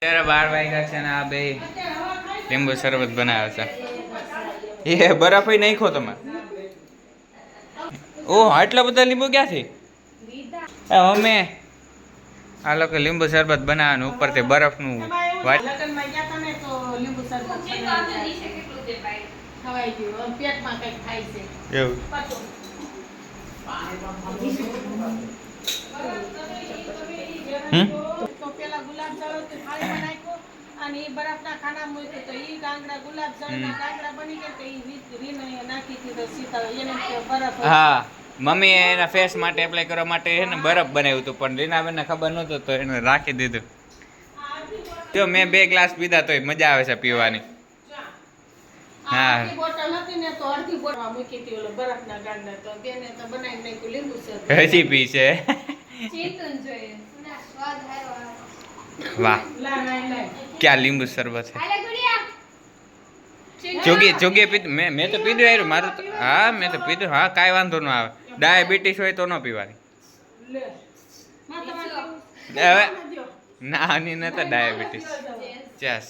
અત્યારે 12 વાગ્યા છે ને આ બે લીંબુ શરબત બનાવે છે. એ બરફ નાખ્યો તમે? ઓહ, આટલા બધા લીંબુ ક્યાંથી? અમે આ લોકો લીંબુ શરબત બનાવવાનું ઉપરથી બરફનું અને બરફના ખાના મૂક્યું તો ઈ ગાંગડા ગુલાબ જળના ગાંગડા બની ગયા તો ઈ રીને નાખી દીધો સીતા એને બરફ. હા, મમ્મી એના ફેસ માટે એપ્લાય કરવા માટે છે ને બરફ બનાવ્યું હતું, પણ રીનાબેનને ખબર નહોતું તો એને રાખી દીધું. જો મેં 2 ગ્લાસ પીધા તોય મજા આવે છે પીવાની. હા, બોટલ હતી ને તો અડધી બોટલ મૂકી હતી ઓલો બરફના ગાંગડા તો તેને તો બનાવી નાખ્યું લીંબુ શરબત. હજી પી છે. ચેતન જોઈએ સ્વાદ આવ્યો. વાહ, ક્યાં લીંબુ શરબત છે. જોગે પીધું મેં તો પીધું યાર મારું. હા, મેં તો પીધું. હા, કાંઈ વાંધો ન આવે. ડાયાબિટીસ હોય તો ન પીવાની. હવે ના, આની નતા ડાયાબિટીસ. ચેસ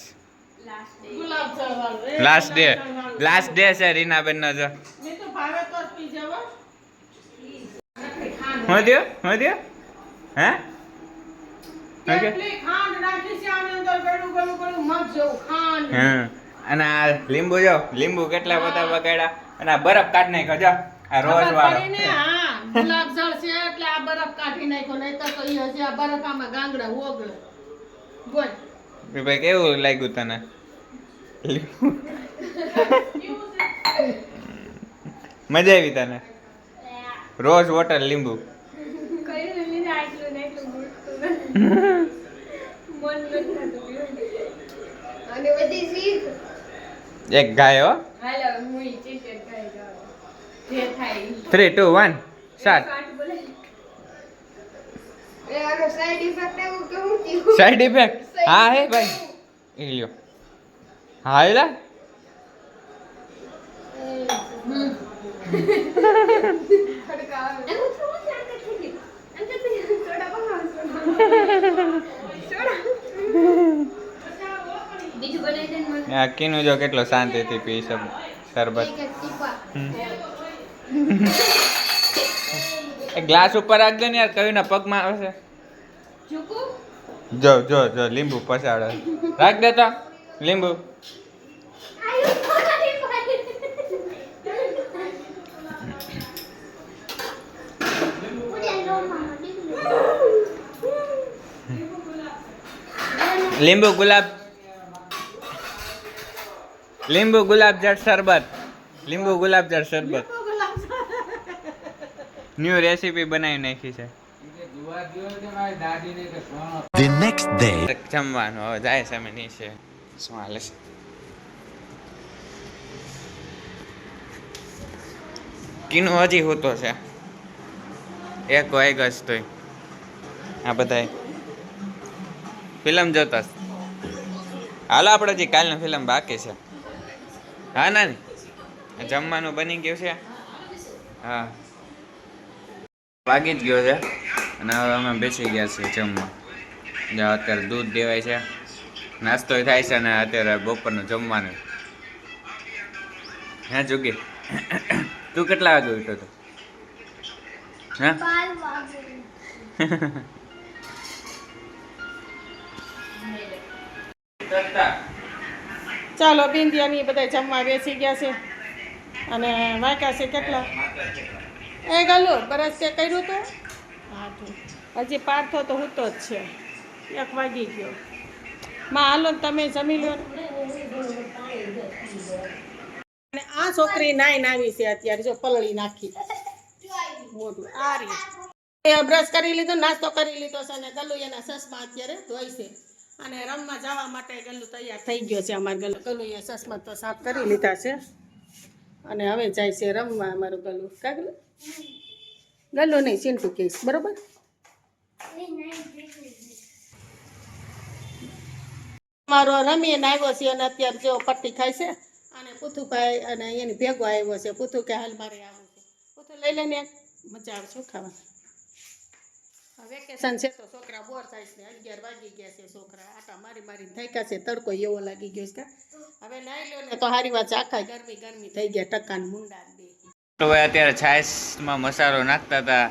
લાસ્ટ ડે છે રીનાબેન નો. જો હું થયો હે અને આ લીંબુ જો લીંબુ કેટલા બધા બગાડ્યા અને આ બરફ કાઢી નાખ્યો. જો આ રોજ વાળો ગુલાબ જળ છે એટલે આ બરફ કાઢી નાખ્યો, નહીં તો ઈ હજી આ બરફ આમાં ગાંગડા ઓગળે. બોલ ભાઈ, કેવું લાગ્યું તને? મજા આવી તને? રોજ વોટર લીંબુ એક ગાય હો. 3, 2, 1 સ્ટાર્ટ. Side effect? હા હે ભાઈ, એ લ્યો. હા એલા કીનું જો કેટલો શાંતિથી પી શરબત. ગ્લાસ ઉપર રાખજો ને યાર, કયું ના પગમાં આવે છે. જો જો જો લીંબુ પસાડે. રાખ દે તો લીંબુ. લીંબુ ગુલાબ જળ શરબત. લીંબુ ગુલાબ જળ શરબત ન્યુ રેસીપી બનાવી નાખી છે. The next day જમવાનું હવે જાય છે અમે નીચે. શું હાલે છે? કીનું હજી હોતો છે. 1 વાગ્યા જ તોય આ બધા ફિલ્મ જોતા. હાલો આપણે હજી કાલની ફિલ્મ બાકી છે. હા ના જમવાનું બની ગયું છે. હા, વાગી જ ગયો છે અને હવે અમે બેસી ગયા છીએ જમવા. અત્યારે દૂધ દેવાય છે, નાસ્તો થાય છે અને અત્યારે બપોરનું જમવાનું. હે જોગી, તું કેટલા વાગે ઉઠ્યો હતો? હા ચાલો બિંદિયાની બધા જમવા બેસી ગયા છે અને વાંક્યા છે કેટલા? એ ગલો બરસ તે કર્યું તો હજી પાર્થો તો હૂતો જ છે. 1 વાગી ગયો. માં હાલો તમે જમી લો. અને આ છોકરી નાઈને આવી છે અત્યારે. જો પલળી નાખી મોઢું આ રહી. બ્રશ કરી લીધો, નાસ્તો કરી લીધો છે અને ગલ્લુ એના સસમાં અત્યારે ધોઈ છે અને રમવા જવા માટે ગલ્લુ તૈયાર થઈ ગયો છે. અમારે ગલ્લુ એ સસમાં તો સાફ કરી લીધા છે અને હવે જાય છે રમવા. અમારું ગલ્લુ કાગલું ગલ્લુ નહીં ચિંટુ કહીશ, બરોબર? મારો રમીને આવ્યો છે અને અત્યારે જો પટ્ટી ખાય છે અને પુથુભાઈ અને એની ભેગો આવ્યો છે. પુથુ કે હાલ મારે આવું છે. પુથુ લઈ લઈને મજા આવે શું ખાવા. વેકેશન છે તો છોકરા બોર થાય છે 11 વાગી ગયા છે છોકરા આટા મારી મારીને થાક્યા છે તડકો એવો લાગી ગયો છે હવે નાઈ લ્યો ને તો હારી વાત છે આખા ગરમી થઈ ગયા ટકાન મુંડા દે તો ભાઈ અત્યારે છાશમાં મસાલો નાખતા હતા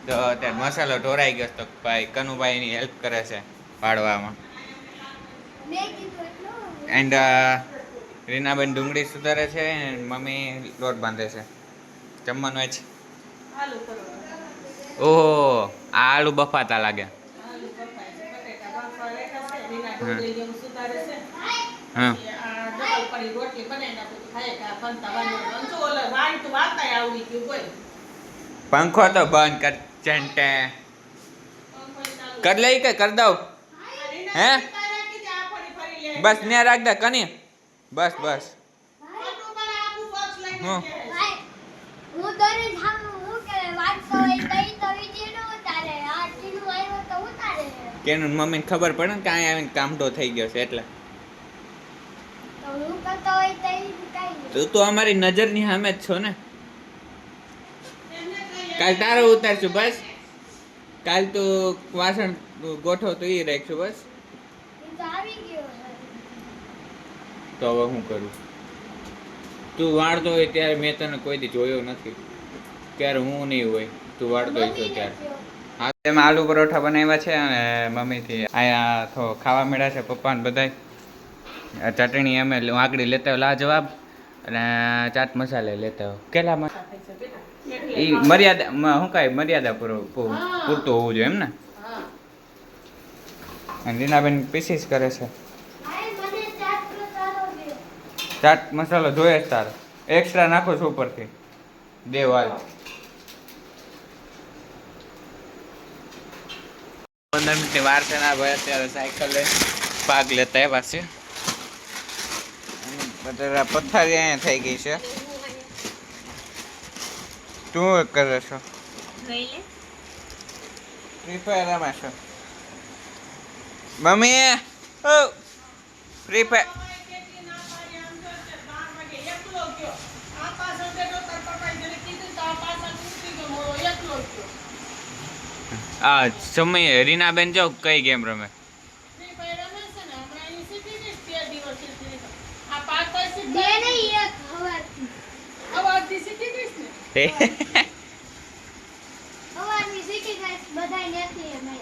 તો અત્યારે મસાલો ઢોરાઈ ગયો તો ભાઈ કનુભાઈ એની હેલ્પ કરે છે પાડવામાં એન્ડ રીનાબેન ડુંગળી સુધારે છે and મમ્મી લોટ બાંધે છે જમવાનું જ આલુ કરો ઓહો આ આલુ બફાતા લાગે આલુ કપાય છે બટેટા બાફા રેખા છે રીના ડુંગળી જેવું સુધારે છે હા આ ડબલ પડી રોટલી બનાવીને આપણે ખાઈએ કે આ ફંતા બાંધવાનું અંજો ઓલે વાઈ તો વાતાય આવડી ગયું કોઈ પંખો તો બંધ કર ચંટે કર લઈ કે કર દઉં હે બસ ન્યા રાખ દે કની બસ બસ હું હું દોરે જામ હું કે વાત તો એ તઈ તો વિડિયો નો ઉતારે આ ટીનું આવ્યો તો ઉતારે કેનું મમ્મીને ખબર પડે ને કે અહીંયા આવીને કામઢો થઈ ગયો છે એટલે તો હું કરતો હોય તઈ કઈ તું તો અમારી નજરની સામે જ છો ને કાલ તારો ઉતારશું બસ કાલ તો વાસણ ગોઠવ તો એ રાખશું બસ એ તો આવી ગયો તો હવે હું કરું તું વાળતો હોય ત્યારે મેં તને કોઈ દી જોયો નથી ત્યારે હું નહીં હોય તું વાળતો હોય તો ત્યારે હા તેમાં આલુ પરોઠા બનાવ્યા છે અને મમ્મીથી અહીંયા તો ખાવા મળ્યા છે પપ્પા ને બધાય ચટણી અમે વાંકડી લેતા હોય લાજવાબ અને ચાટ મસાલે લેતા હોય કેટલામાં એ મર્યાદા શું કાંઈ મર્યાદા પૂરતું હોવું જોઈએ એમ ને હા અને રીનાબેન પીસીસ કરે છે ભાઈ મને ચાટ મસાલો દે ચાટ મસાલો જોઈએ જ તારે એક્સ્ટ્રા નાખો છો ઉપરથી દેવાલ 15 મિનિટની વાર છે ના ભાઈ અત્યારે સાયકલ લઈને ભાગ લેતા આવ્યા છે બધા પથ્થારી અહીંયા થઈ ગઈ છે તું શું કરે છો ફ્રી ફાયર રમે છો મમ્મી ઓ ફ્રી ફાયર આ સમય રીનાબેન જો કઈ ગેમ રમે દે નહીં એક હવારથી હવારની સીટી ગાઈસ બધાય નથી અમે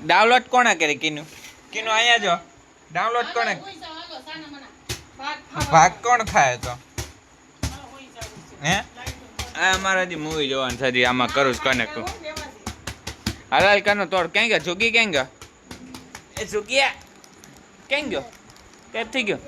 ડાઉનલોડ કોણે કરી કીનું અહીંયા જો ડાઉનલોડ કોણે ભાગ કોણ ખાય તો હે આ અમારે હજી મૂવી જોવાનું છે હજી આમાં કરું જ કનેક્ટ હાલ કનો તોડ ક્યાં ગયા ઝુકી ક્યાં ગયો એ ઝુકિયા ક્યાં ગયો કેમ થઈ ગયો